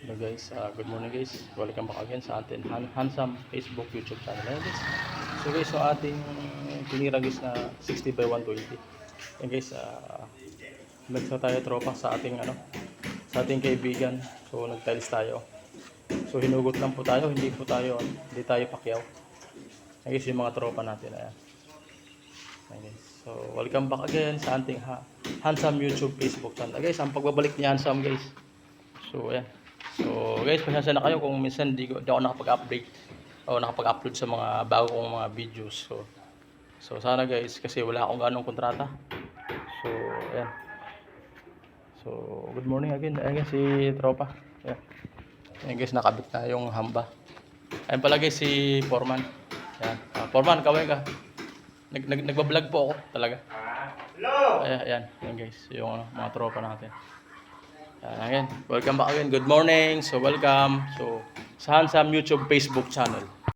Hello guys, good morning guys. Welcome back again sa atin Handsome Facebook YouTube channel. Ayan guys. So ating tinira guys na 60 by 120. Ayan guys, nagsa tayo tropa sa ating sa ating kaibigan. So nag-tiles tayo. So hinugot lang po tayo, hindi tayo pakyaw. Ayan guys, yung mga tropa natin ayan. Ayan guys. So welcome back again sa ating Handsome YouTube Facebook channel. Guys, ang pagbabalik ni Handsome guys. So ayan. So guys, pasensya na kayo kung minsan di ako nakapag-update o nakapag-upload sa mga bago kong mga videos. So sana guys, kasi wala akong ganong kontrata. So ayan. So good morning again. Ayan guys, si tropa. Ayan. Ayan guys, nakabit na yung hamba. Ayan pala guys, si Foreman. Ayan. Foreman, kaway ka. Nagbablog po ako talaga. Hello! Ayan, ayan guys, yung mga tropa natin. Again, welcome back again. Good morning. So welcome. So sa Handsome YouTube Facebook channel.